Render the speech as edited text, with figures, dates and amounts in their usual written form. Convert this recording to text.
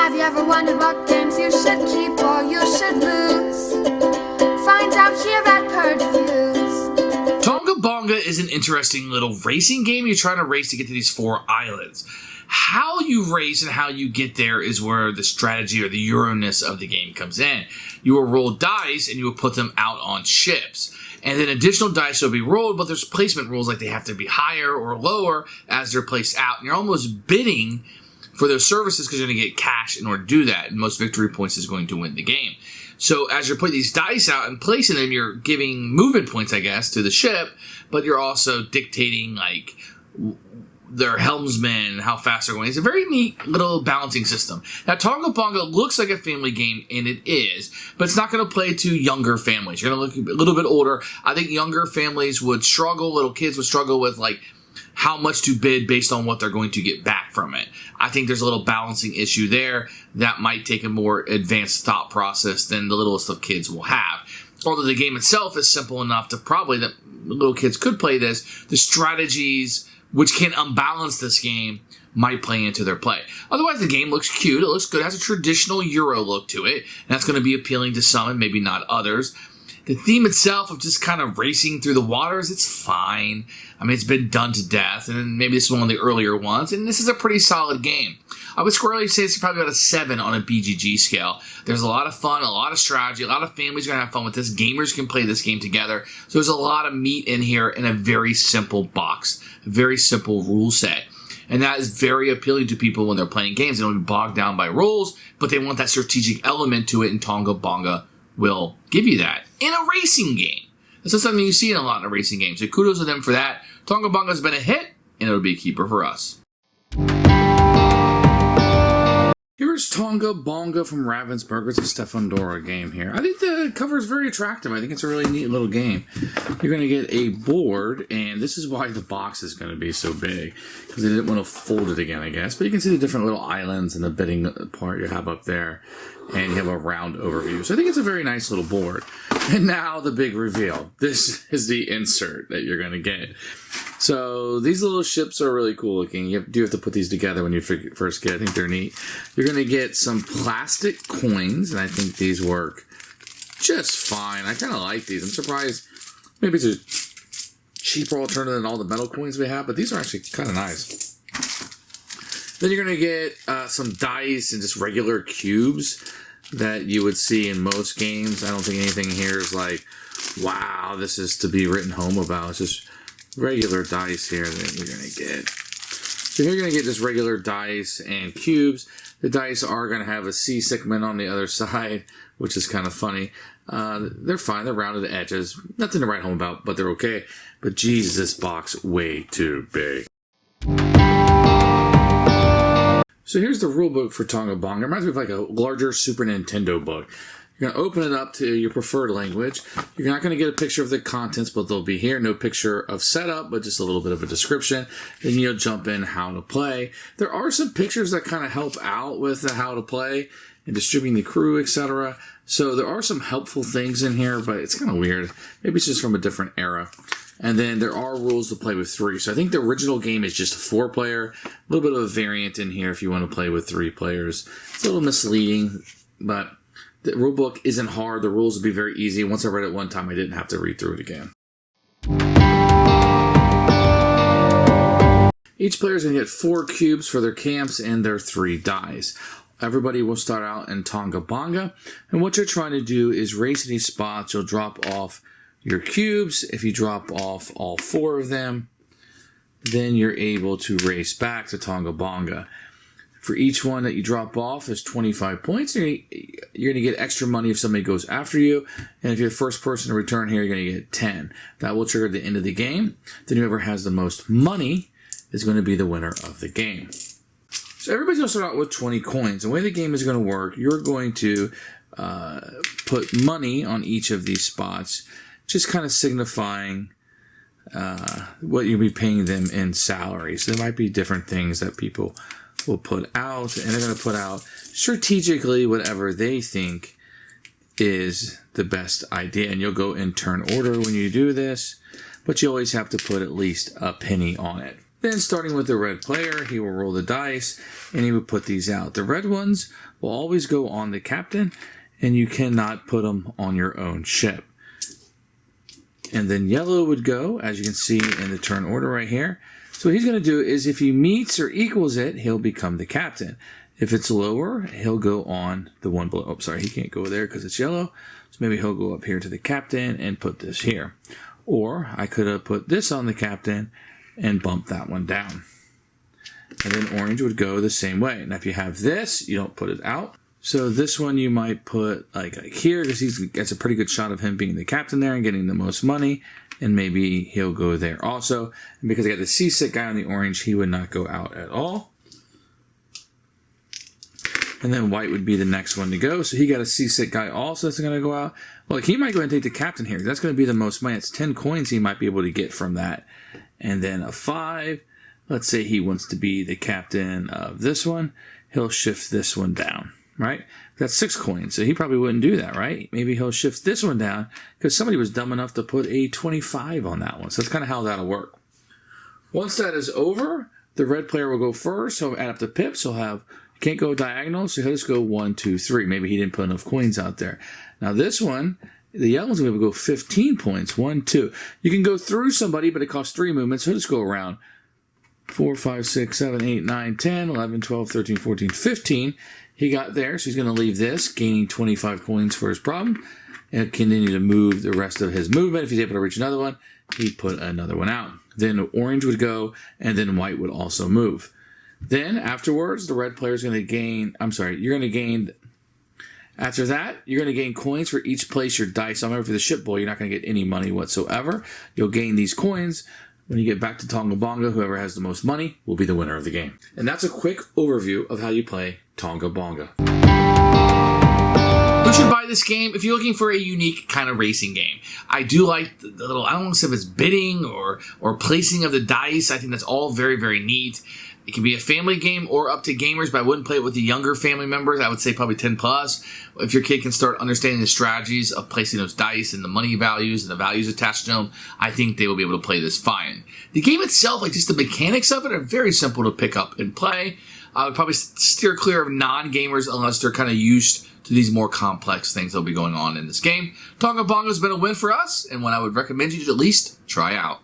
Have you ever wondered what games you should keep or you should lose? Find out here at Purge Reviews. Tonga Bonga is an interesting little racing game. You're trying to race to get to these 4 islands. How you race and how you get there is where the strategy or the Euro-ness of the game comes in. You will roll dice and you will put them out on ships. And then additional dice will be rolled, but there's placement rules like they have to be higher or lower as they're placed out. And you're almost bidding for those services because you're going to get cash in order to do that. And most victory points is going to win the game. So as you're putting these dice out and placing them, you're giving movement points, I guess, to the ship, but you're also dictating like their helmsmen and how fast they're going. It's a very neat little balancing system. Now, Tonga Bonga looks like a family game, and it is, but it's not going to play to younger families. You're going to look a little bit older. I think younger families would struggle, little kids would struggle with like how much to bid based on what they're going to get back from it. I think there's a little balancing issue there that might take a more advanced thought process than the littlest of kids will have. Although the game itself is simple enough to probably that little kids could play this, the strategies which can unbalance this game might play into their play. Otherwise, the game looks cute. It looks good. It has a traditional Euro look to it. And that's going to be appealing to some and maybe not others. The theme itself of just kind of racing through the waters, it's fine. I mean, it's been done to death. And maybe this is one of the earlier ones. And this is a pretty solid game. I would squarely say it's probably about a 7 on a BGG scale. There's a lot of fun, a lot of strategy, a lot of families are going to have fun with this. Gamers can play this game together. So there's a lot of meat in here in a very simple box, a very simple rule set. And that is very appealing to people when they're playing games. They don't get bogged down by rules, but they want that strategic element to it, and Tonga Bonga will give you that in a racing game. This is something you see in a lot of racing games. So kudos to them for that. Tonga Bonga has been a hit, and it'll be a keeper for us. Here's Tonga Bonga from Ravensburger. It's a Stefan Dora game here. I think the cover is very attractive. I think it's a really neat little game. You're going to get a board, and this is why the box is going to be so big, because they didn't want to fold it again, I guess. But you can see the different little islands and the bidding part you have up there, and you have a round overview. So I think it's a very nice little board. And now the big reveal. This is the insert that you're going to get. So these little ships are really cool looking. You do have to put these together when you first get it. I think they're neat. You're going to get some plastic coins, and I think these work just fine. I kind of like these. I'm surprised. Maybe it's a cheaper alternative than all the metal coins we have, but these are actually kind of nice. Then you're going to get some dice and just regular cubes that you would see in most games. I don't think anything here is like, wow, this is to be written home about. It's just regular dice here that you're going to get. So you're going to get just regular dice and cubes. The dice are going to have a C segment on the other side, which is kind of funny. They're fine. They're rounded edges. Nothing to write home about, but they're okay. But geez, this box way too big. So here's the rule book for Tonga Bonga. It reminds me of like a larger Super Nintendo book. You're going to open it up to your preferred language. You're not going to get a picture of the contents, but they'll be here. No picture of setup, but just a little bit of a description. Then you'll jump in how to play. There are some pictures that kind of help out with the how to play and distributing the crew, etc. So there are some helpful things in here, but it's kind of weird. Maybe it's just from a different era. And then there are rules to play with 3. So I think the original game is just a 4-player. A little bit of a variant in here if you want to play with 3 players. It's a little misleading, but the rulebook isn't hard. The rules would be very easy. Once I read it one time, I didn't have to read through it again. Each player is going to get 4 cubes for their camps and their 3 dice. Everybody will start out in Tonga Bonga. And what you're trying to do is race these spots. You'll drop off your cubes. If you drop off all 4 of them, then you're able to race back to Tonga Bonga. For each one that you drop off is 25 points. You're going to get extra money if somebody goes after you. And if you're the first person to return here, you're going to get 10. That will trigger the end of the game. Then whoever has the most money is going to be the winner of the game. So everybody's going to start out with 20 coins. The way the game is going to work, you're going to put money on each of these spots, just kind of signifying what you'll be paying them in salary. So there might be different things that people will put out, and they're going to put out strategically whatever they think is the best idea. And you'll go in turn order when you do this, but you always have to put at least a penny on it. Then starting with the red player, he will roll the dice and he would put these out. The red ones will always go on the captain, and you cannot put them on your own ship. And then yellow would go, as you can see in the turn order right here. So what he's going to do is if he meets or equals it, he'll become the captain. If it's lower, he'll go on the one below. Oh, sorry, he can't go there because it's yellow. So maybe he'll go up here to the captain and put this here. Or I could have put this on the captain and bump that one down. And then orange would go the same way. Now if you have this, you don't put it out. So this one you might put like here because he gets a pretty good shot of him being the captain there and getting the most money. And maybe he'll go there also. And because I got the seasick guy on the orange, he would not go out at all. And then white would be the next one to go. So he got a seasick guy also that's going to go out. Well, he might go ahead and take the captain here. That's going to be the most money. It's 10 coins he might be able to get from that. And then a 5. Let's say he wants to be the captain of this one. He'll shift this one down, right? That's 6 coins. So he probably wouldn't do that, right? Maybe he'll shift this one down because somebody was dumb enough to put a 25 on that one. So that's kind of how that'll work. Once that is over, the red player will go first. He'll add up the pips. He'll have... Can't go diagonal, so he'll just go 1, 2, 3. Maybe he didn't put enough coins out there. Now this one, the yellow one's going to go 15 points. 1, 2. You can go through somebody, but it costs 3 movements. So he'll just go around 4, 5, 6, 7, 8, 9, 10, 11, 12, 13, 14, 15. He got there, so he's going to leave this, gaining 25 coins for his problem, and continue to move the rest of his movement. If he's able to reach another one, he'd put another one out. Then orange would go, and then white would also move. Then, afterwards, the red player is going to gain... I'm sorry, you're going to gain... After that, you're going to gain coins for each place your dice. However, for the ship boy, you're not going to get any money whatsoever. You'll gain these coins. When you get back to Tonga Bonga, whoever has the most money will be the winner of the game. And that's a quick overview of how you play Tonga Bonga. Who should buy this game? If you're looking for a unique kind of racing game. I do like the little... I don't want to say if it's bidding or placing of the dice. I think that's all very, very neat. It can be a family game or up to gamers, but I wouldn't play it with the younger family members. I would say probably 10 plus. If your kid can start understanding the strategies of placing those dice and the money values and the values attached to them, I think they will be able to play this fine. The game itself, like just the mechanics of it, are very simple to pick up and play. I would probably steer clear of non-gamers unless they're kind of used to these more complex things that will be going on in this game. Tonga Bonga has been a win for us, and one I would recommend you to at least try out.